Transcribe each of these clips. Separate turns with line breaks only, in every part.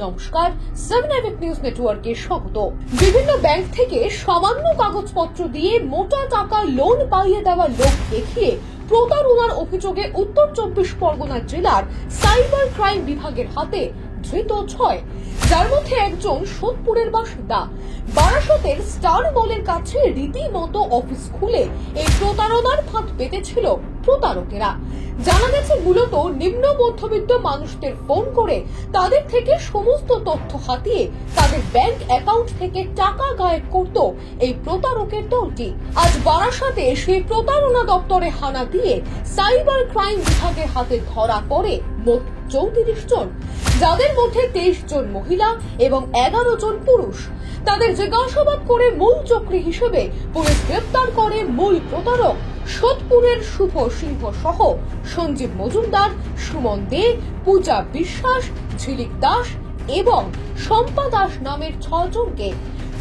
নমস্কার, 7 এভিক নিউজ নেটওয়ার্কে স্বাগত। বিভিন্ন ব্যাংক থেকে সামান্য কাগজপত্র দিয়ে মোটা টাকা লোন পাইয়ে দেওয়া লোক দেখিয়ে প্রতারণার অভিযোগে উত্তর 24 পরগনা জেলার সাইবার ক্রাইম বিভাগের হাতে ধৃত 6, যার মধ্যে একজন সোদপুরের বাসিন্দা। বারাসতের স্টার মলের কাছে রীতিমতো অফিস খুলে এই প্রতারণার ফাঁদ পেতেছিল প্রতারকেরা। জানা গেছে মূলত নিম্ন মধ্যবিত্ত মানুষদের ফোন করে তাদের থেকে সমস্ত তথ্য হাতিয়ে তাদের ব্যাংক অ্যাকাউন্ট থেকে টাকা গায়েব করত এই প্রতারকের দলটি। আজ বারাসতে সেই প্রতারণা দপ্তরে হানা দিয়ে সাইবার ক্রাইম বিভাগের হাতে ধরা পড়ে মোট 34 জন, যাদের মধ্যে 23 জন মহিলা এবং 11 জন পুরুষ। তাদের জিজ্ঞাসাবাদ করে মূল চক্রী হিসেবে পুলিশ গ্রেপ্তার করে মূল প্রতারক সোদপুরের শুভ সিংহ সহ সঞ্জীব মজুমদার, সুমন দে, পূজা বিশ্বাস, ঝিলিক দাস এবং শম্পা দাস নামের 6 জনকে।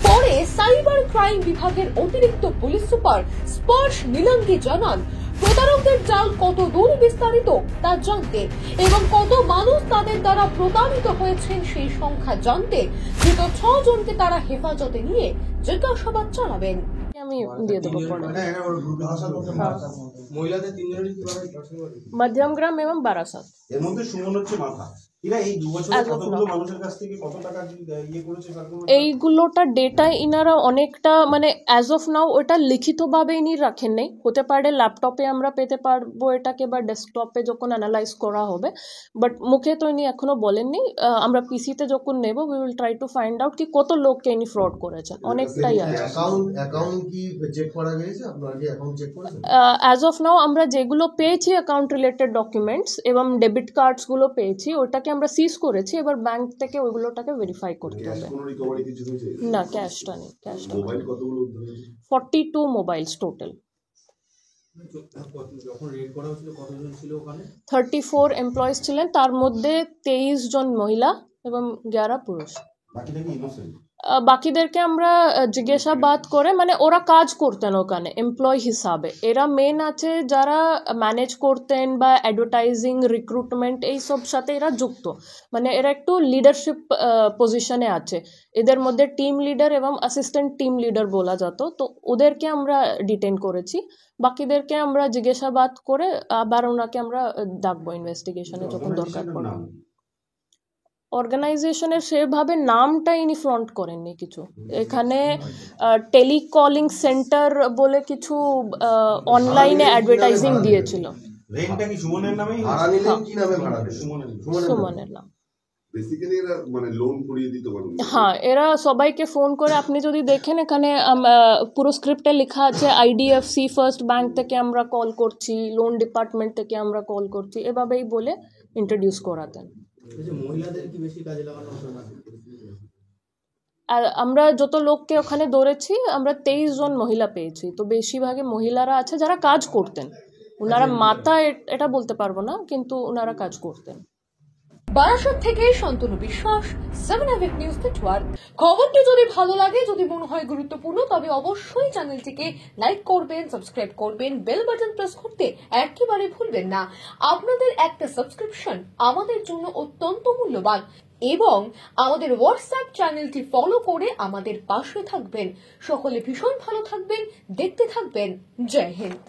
পরে সাইবার ক্রাইম বিভাগের অতিরিক্ত পুলিশ সুপার স্পর্শ নীলাঙ্গি জানান, প্রতারকদের জাল কত দূর বিস্তারিত তা জানতে এবং কত মানুষ তাদের দ্বারা প্রতারিত হয়েছেন সেই সংখ্যা জানতে ধৃত 6 জনকে তারা হেফাজতে নিয়ে জিজ্ঞাসাবাদ চালাবেন। আমি দিয়ে দেবো মধ্যমগ্রাম এবং বারাসাত।
এর মধ্যে সুমন হচ্ছে মাথা।
এইগুলোটা ডেটা ইনারা অনেকটা মানে অ্যাজ অফ নাও ওটা লিখিত ভাবে ইনি রাখেন নেই, হতে পারে ল্যাপটপে আমরা পেতে পারবো এটাকে বা ডেস্কটপে যখন অ্যানালাইজ করা হবে, বাট মুখে তো ইনি এখনো বলেননি। আমরা পিসিতে যখন নেব we will try to find out কি কত লোককে ইনি ফ্রড করেছেন। অনেকটাই আছে। অ্যাজ অফ নাও আমরা যেগুলো পেয়েছি অ্যাকাউন্ট রিলেটেড ডকুমেন্টস এবং ডেবিট কার্ডস গুলো পেয়েছি ওটাকে আমরা সিজ করেছি, এবার ব্যাংক থেকে ওইগুলোটাকে ভেরিফাই করতে হবে। না, ক্যাশটা নেই। 42 মোবাইলস টোটাল। 34 এমপ্লয়িজ ছিলেন, তার মধ্যে 23 জন মহিলা এবং 11 পুরুষ। বাকিদেরকে আমরা জিজ্ঞাসাবাদ করে মানে ওরা কাজ করতেন ওখানে এমপ্লয় হিসাবে। এরা মেন আছে যারা ম্যানেজ করতেন বা অ্যাডভার্টাইজিং, রিক্রুটমেন্ট এইসব সাথে এরা যুক্ত, মানে এরা একটু লিডারশিপ পজিশনে আছে। এদের মধ্যে টিম লিডার এবং অ্যাসিস্ট্যান্ট টিম লিডার বলা যেত। তো ওদেরকে আমরা ডিটেইন করেছি, বাকিদেরকে আমরা জিজ্ঞাসাবাদ করে আবার ওনাকে আমরা ডাকবো ইনভেস্টিগেশনে যখন দরকার পড়বে। অর্গানাইজেশনের সেভাবে নামটা ইনি ফ্রন্ট করেননি কিছু। এখানে টেলিকলিং সেন্টার বলে কিছু অনলাইনে অ্যাডভার্টাইজিং দিয়েছিল। সুমনের নাম। হ্যাঁ, এরা সবাইকে ফোন করে, আপনি যদি দেখেন এখানে পুরো স্ক্রিপ্টে লেখা আছে IDFC ফার্স্ট ব্যাংক থেকে আমরা কল করছি, লোন ডিপার্টমেন্ট থেকে আমরা কল করছি, এভাবেই বলে ইন্ট্রোডিউস করাতেন। আমরা যত লোককে ওখানে ধরেছি আমরা 23 জন মহিলা পেয়েছি, তো বেশিরভাগই মহিলারা আছে যারা কাজ করতেন। ওনারা মাথা এটা বলতে পারবো না, কিন্তু ওনারা কাজ করতেন। বারাসত থেকে শান্তনু বিশ্বাস, 7 এভিক নিউজ নেটওয়ার্ক। খবরটি যদি ভালো লাগে, যদি মনে হয় গুরুত্বপূর্ণ, তবে অবশ্যই চ্যানেলটিকে লাইক করবেন, সাবস্ক্রাইব করবেন, বেল বাটন প্রেস করতে একেবারে ভুলবেন না। আপনাদের একটা সাবস্ক্রিপশন আমাদের জন্য অত্যন্ত মূল্যবান এবং আমাদের হোয়াটসঅ্যাপ চ্যানেলটি ফলো করে আমাদের পাশে থাকবেন। সকলে ভীষণ ভালো থাকবেন, দেখতে থাকবেন। জয় হিন্দ।